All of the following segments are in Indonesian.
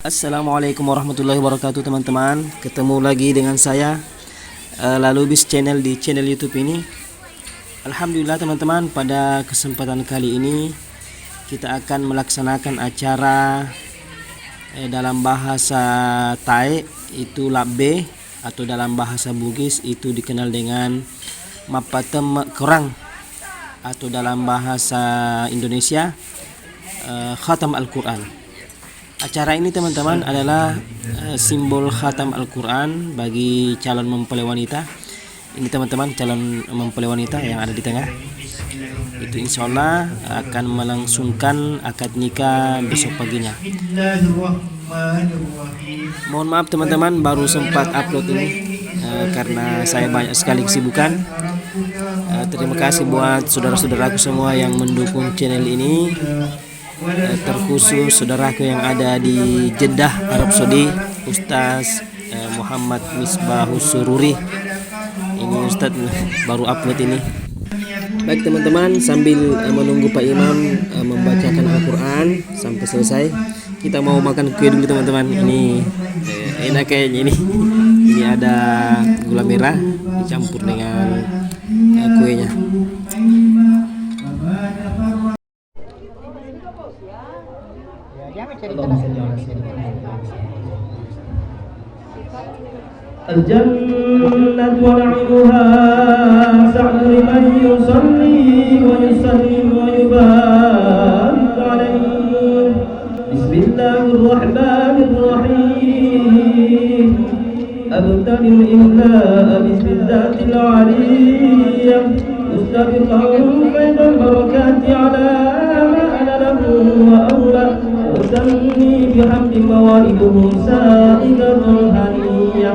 Assalamualaikum warahmatullahi wabarakatuh teman-teman. Ketemu lagi dengan saya Lalubis Channel di channel YouTube ini. Alhamdulillah teman-teman, pada kesempatan kali ini kita akan melaksanakan acara dalam bahasa Thai itu labbe, atau dalam bahasa Bugis itu dikenal dengan mapatem kerang, atau dalam bahasa Indonesia khatam Al-Quran. Acara ini teman-teman adalah simbol khatam Al-Quran bagi calon mempelai wanita. Ini teman-teman, calon mempelai wanita yang ada di tengah itu insya Allah akan melangsungkan akad nikah besok paginya. Mohon maaf teman-teman, baru sempat upload ini karena saya banyak sekali kesibukan. Terima kasih buat saudara-saudaraku semua yang mendukung channel ini, terkhusus saudaraku yang ada di Jeddah, Arab Saudi, Ustaz Muhammad Misbahus Sururi. Ini Ustaz baru upload ini. Baik teman-teman, sambil menunggu Pak Imam membacakan Al-Quran sampai selesai, kita mau makan kue dulu teman-teman. Ini enak kayaknya ini. Ini ada gula merah dicampur dengan kuenya. الجنة ونعيمها سعد لمن يصلي ويسلم ويبارك عليه. بسم الله الرحمن الرحيم. أبتدئ الإملاء بسم الذات العلية مستبقا بين البركات على ما أنا له وأولى وسمي بحمد موائده سائدة هنية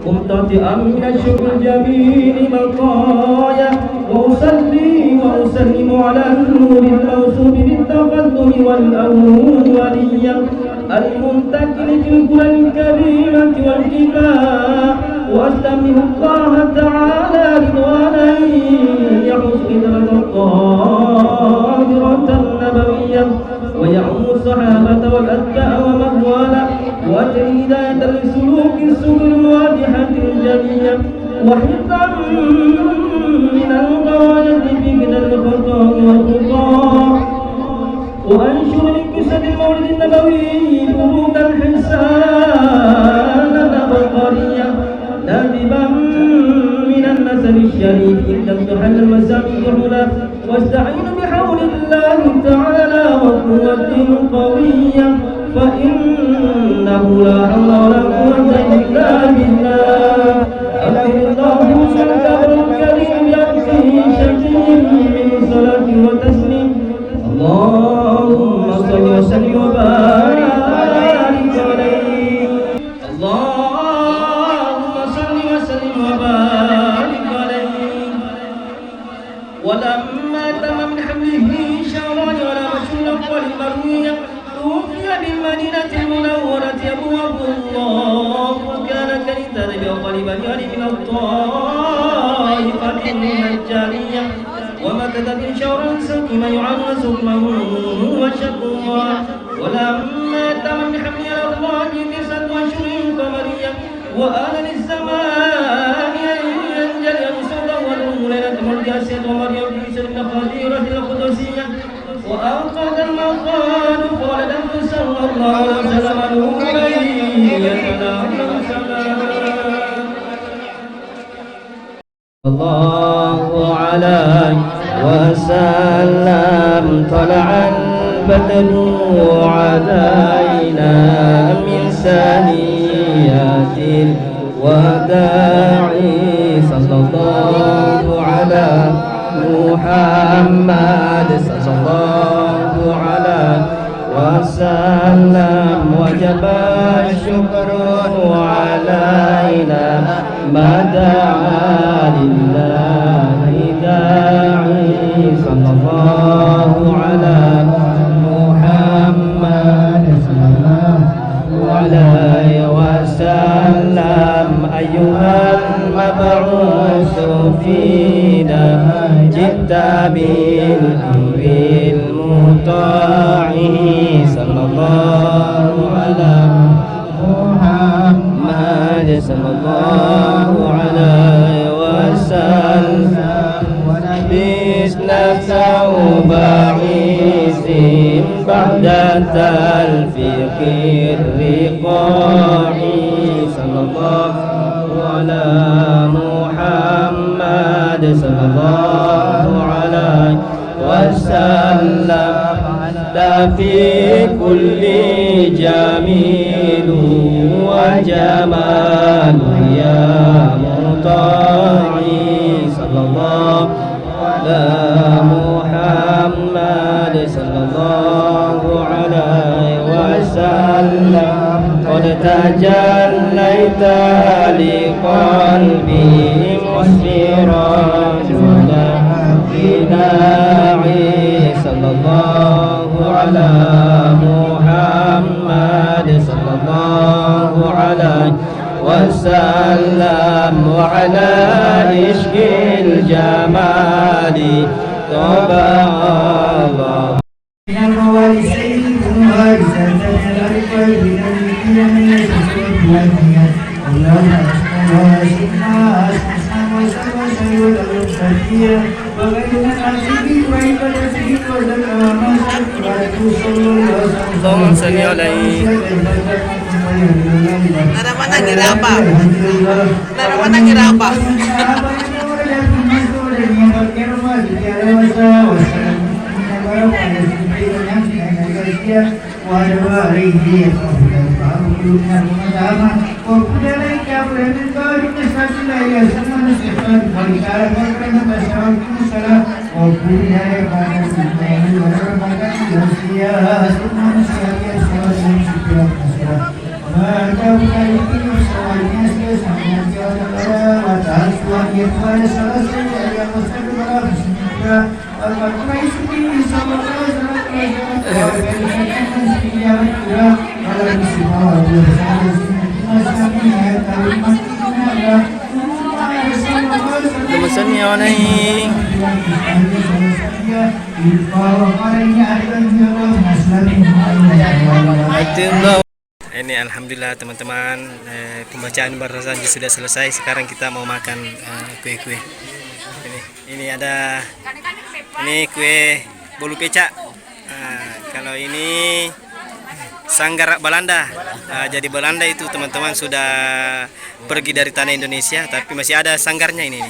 ممتطئا من الشكر الجميل بقايا وأصلي وأسلم على النور الموصوف بالتقدم والأولية المنتقل في الكرة الكريمة والكفاء وأستمع الله تعالى رضوانا يحوز بدرة الطاهرة النبوية ويعم الصحابة والأتباع ومن والاه وأجر هداية لسلوك السبل الواضحة الجلية وحفظا من الغواية في غنى الخطا والخطا وأنشر لقصة المولد النبوي برودا حسانا بقرية نادبا من النسب الشريف إن تحل المسامع هنا واستعين بحول الله تعالى وقوته قوية فإنه لا حول ولا قوة إلا بالله. أكرم الله سلطان الكريم يأتي شكيم من صلاة وتسليم. اللهم صل وسلم وبارك عليه. اللهم صل وسلم وبارك عليه. ولما تم من حمله شهران ولا مشهور ولمرويه توفي بالمدينة المنورة أبواب الله وكان كريتا بأقل بنيان من الطائفة النجارية ومكث في شهر سكم يعانى سكمه وشكوى. ولما تم من حمل الأرواح 9 أشهر قمرية وآن للسماء أن ينجل يمسد وله ليلة الجاسد ومريم في سر الخديرة القدسية وأنقذ المقال قال له صلى الله عليه وسلم الله عليه وسلم طلع البدر علينا من ثنيات الوداع صلى الله على محمد صلى الله عليه وسلم وجب الشكر علينا ما دعا لله داعي صلى الله على محمد صلى الله عليه وسلم أيها المبعوث فينا جئت بالأمر المطاع صلى الله على محمد صلى الله عليه وسلم ونبيس نفسه بعيس بعد تلفيق الرقاع صلى الله على محمد صلى الله عليه وسلم في كل جميل وجمال يا مطاعي صلى الله على محمد صلى الله عليه وسلم قد تجليت لقلبي مسفرا داعي صلى الله على محمد صلى الله عليه وسلم وعلى عشق الجمال طبع الله من الموالي سيدكم وارثة الأرض بنبينا من الشرك والنية اللهم واسقنا أسمسنا وسوى الأرض وغيرنا العزيز وعيد العزيز وزكاة اللهم صل عليه Naraman ngira apa? Naraman ngira apa? Lemesannya mana ini? Ini alhamdulillah teman-teman, pembacaan Barzanji sudah selesai. Sekarang kita mau makan kue-kue. Ini ada kue bolu pecak. Kalau ini sanggar Belanda. Jadi Belanda itu teman-teman sudah pergi dari tanah Indonesia, tapi masih ada sanggarnya ini.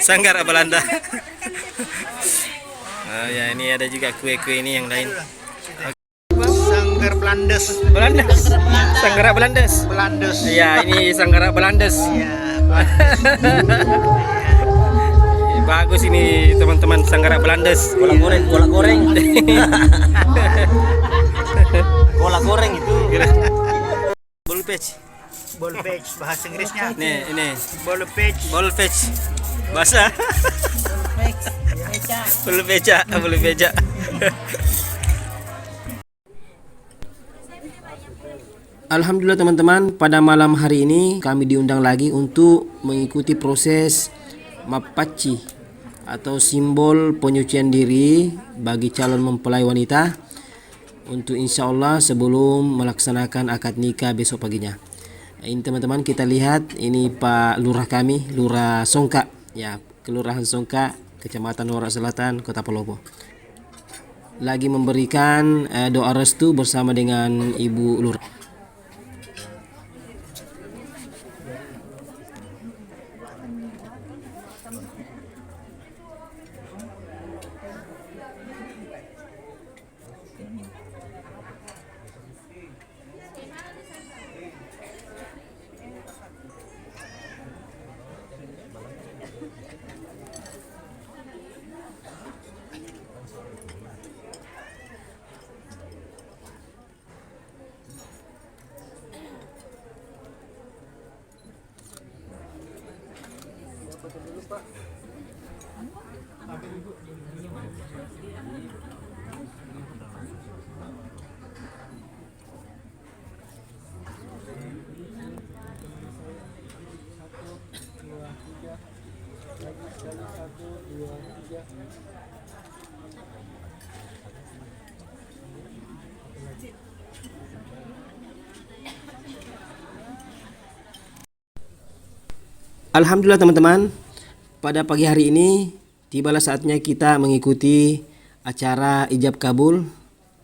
Sanggar Belanda. Ya ini ada juga kue-kue ini yang lain. Sanggar Belandes. Sanggara Belandes. Ya ini Sanggara Belandes. Bagus ini teman-teman, Sanggara Belandes. Kolak goreng. Kolak goreng itu. Bolpech bahasa Inggrisnya. Ini Bolpech. bahasa. Bolpeca. Alhamdulillah teman-teman, pada malam hari ini kami diundang lagi untuk mengikuti proses mapaci atau simbol penyucian diri bagi calon mempelai wanita untuk insya Allah sebelum melaksanakan akad nikah besok paginya. Ini teman-teman, kita lihat ini Pak Lurah kami, Lurah Songka, ya, Kelurahan Songka, Kecamatan Norak Selatan, Kota Palopo, lagi memberikan doa restu bersama dengan Ibu Lurah. Alhamdulillah teman-teman, pada pagi hari ini tibalah saatnya kita mengikuti acara ijab kabul.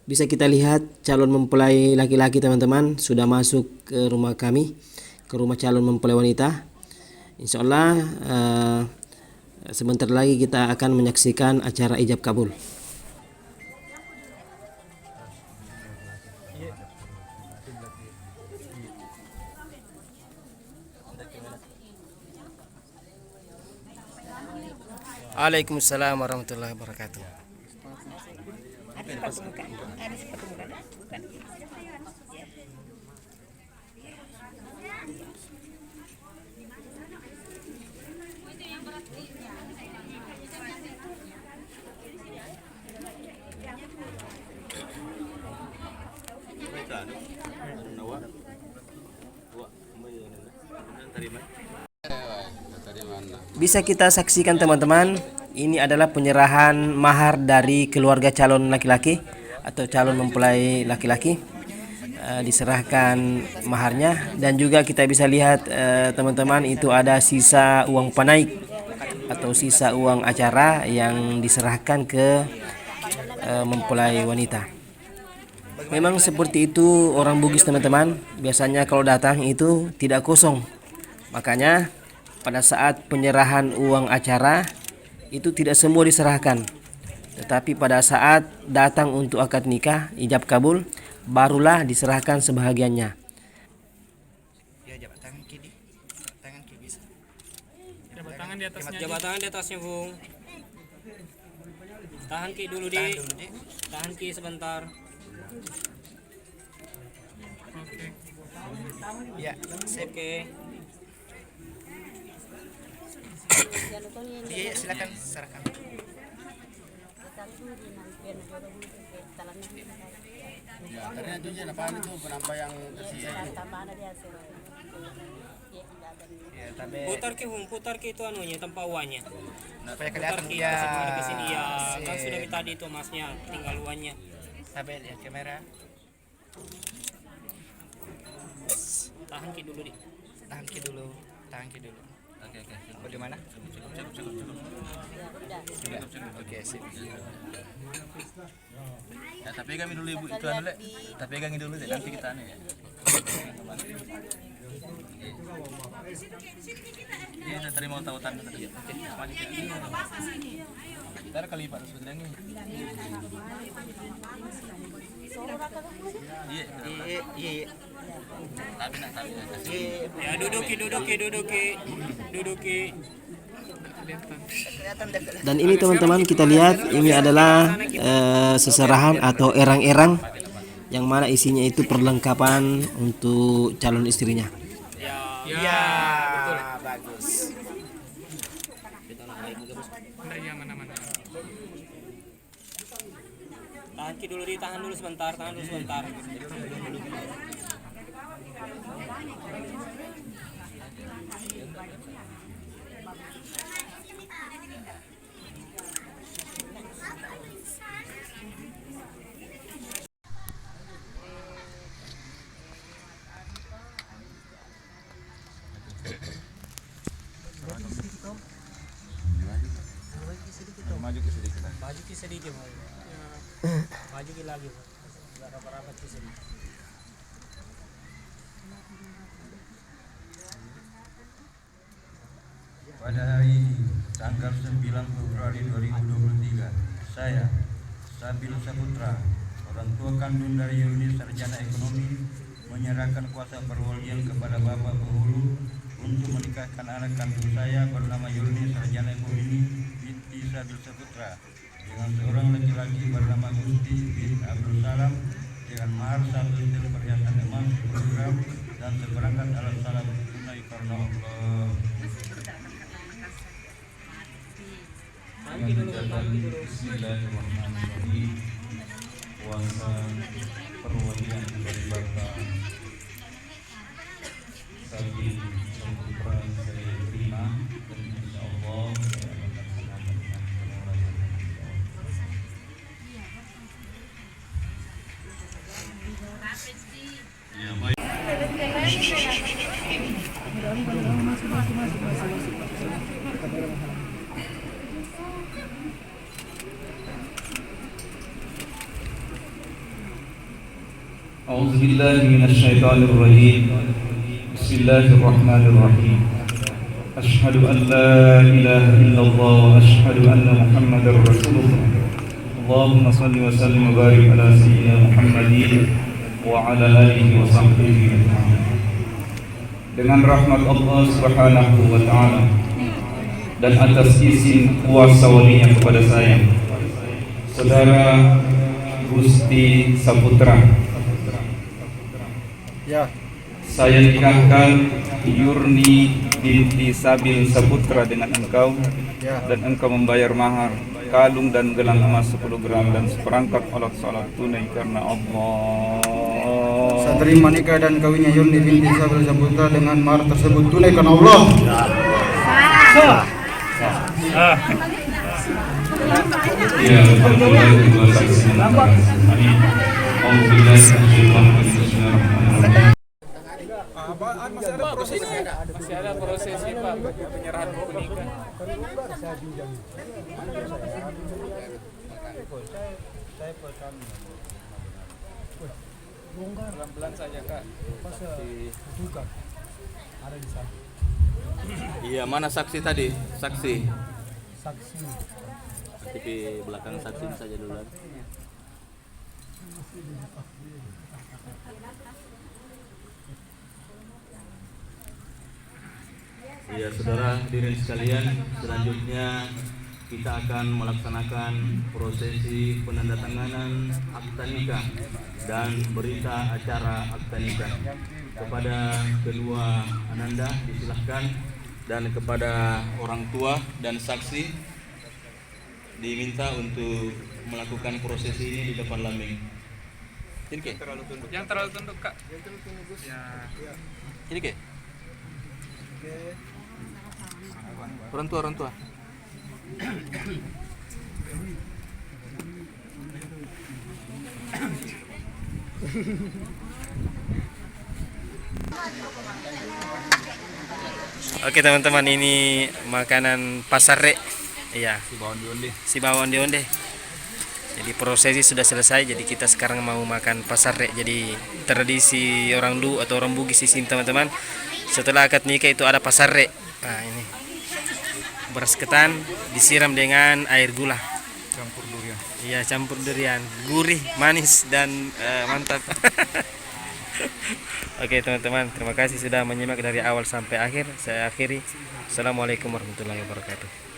Bisa kita lihat calon mempelai laki-laki teman-teman sudah masuk ke rumah kami, ke rumah calon mempelai wanita. Insya Allah sebentar lagi kita akan menyaksikan acara ijab kabul. Waalaikumsalam warahmatullahi wabarakatuh. Bisa kita saksikan teman-teman, ini adalah penyerahan mahar dari keluarga calon laki-laki atau calon mempelai laki-laki. Diserahkan maharnya, dan juga kita bisa lihat teman-teman, itu ada sisa uang panaik atau sisa uang acara yang diserahkan ke mempelai wanita. Memang seperti itu orang Bugis teman-teman, biasanya kalau datang itu tidak kosong. Makanya pada saat penyerahan uang acara itu tidak semua diserahkan, tetapi pada saat datang untuk akad nikah ijab kabul barulah diserahkan sebahagiannya. Ya, jabat tangan kiri. Tangan kiri bisa. Jabat tangan di atasnya. Jabat tangan di atasnya, Bung. Tahan ki dulu, Dik. Tahan ki sebentar. Oke. Ya, Oke. Iya, silakan serahkan. Ya, karena itu je apaan itu penambah yang kecil. Ya, tapi Putar ki itu anunya, tempat uannya. supaya Putar kelihatan ki ya. ke sini ya. Kan sudah tadi itu emasnya, tinggal uannya. Tapi lihat kamera. Tahan ki dulu, Dik. Tahan ki dulu. Oke. Bagaimana? Cukup. Oke, sip. Ya, tapi kami dulu ibu itu anu, Le. Tapi pegangi dulu deh, nanti kita anu ya. Iya, saya terima tautan tadi. Oke. Maju ke. Ntar kali Pak sudah ini. Iya. Tapi nak. Ya, duduki. Dan ini teman-teman kita lihat ini adalah seserahan atau erang-erang yang mana isinya itu perlengkapan untuk calon istrinya. Ya, betul. Bagus. Tahan ki dulu, Dik. Tahan dulu sebentar. Maju ke sedikit lagi. Maju ki sedikit, Bung. Maju ki lagi, Bung. Enggak rapat-rapat ki sini. Pada hari ini, tanggal 9 Februari 2023, saya, Sabil Saputra, orang tua kandung dari Yuni Sarjana Ekonomi, menyerahkan kuasa perwalian kepada Bapak Penghulu untuk menikahkan anak kandung saya bernama Yuni Sarjana Ekonomi binti Sabil Saputra dengan seorang laki-laki bernama Gusti bin Abdul Salam dengan mahar 1 setel perhiasan emas 10 gram dan seperangkat alat salam tunai karena Allah. Bismillahirrahmanirrahim. Kuasa perwalian dari Bapak Sabil Saputra saya terima dan insya Allah saya akan laksanakan dengan pengelolaan insya Allah. Ya baik. أعوذ بالله من الشيطان الرجيم بسم الله الرحمن الرحيم أشهد أن لا إله إلا الله وأشهد أن محمدا رسول الله اللهم صل وسلم وبارك على سيدنا محمد وعلى آله وصحبه أجمعين. Dengan rahmat Allah Subhanahu wa taala dan atas izin kuasa walinya kepada saya, Saudara Gusti Saputra, saya nikahkan Yurni binti Sabil Saputra dengan engkau, dan engkau membayar mahar kalung dan gelang emas 10 gram dan seperangkat alat salat tunai karena Allah. Saya terima nikah dan kawinnya Yurni binti Sabil Saputra dengan mahar tersebut tunai karena Allah. Ya, alhamdulillah kedua saksi. Amin. Alhamdulillah. Bismillahirrahmanirrahim. Masih ada prosesi Pak penyerahan buku nikah. Pelan-pelan saja Kak. Ada di sana. Iya, mana saksi tadi? Saksi. Saksi. Di belakang saksi saja dulu. Ya, saudara hadirin sekalian, selanjutnya kita akan melaksanakan prosesi penandatanganan akta nikah dan berita acara akta nikah. Kepada kedua ananda disilahkan, dan kepada orang tua dan saksi diminta untuk melakukan prosesi ini di depan lambing. Ini ke? Yang terlalu tunduk Kak. Yang terlalu tunduk Gus. Ya. Ini ke? Orang tua, orang tua. Oke teman-teman, ini makanan pasar rek. Iya. Si bawang onde. Jadi prosesi sudah selesai. Jadi kita sekarang mau makan pasar rek. Jadi tradisi orang Lu atau orang Bugis di sini teman-teman. Setelah akad nikah itu ada pasar rek. Nah ini beras ketan disiram dengan air gula. Campur durian. Iya, campur durian, gurih, manis dan mantap. Oke teman-teman, terima kasih sudah menyimak dari awal sampai akhir. Saya akhiri. Assalamualaikum warahmatullahi wabarakatuh.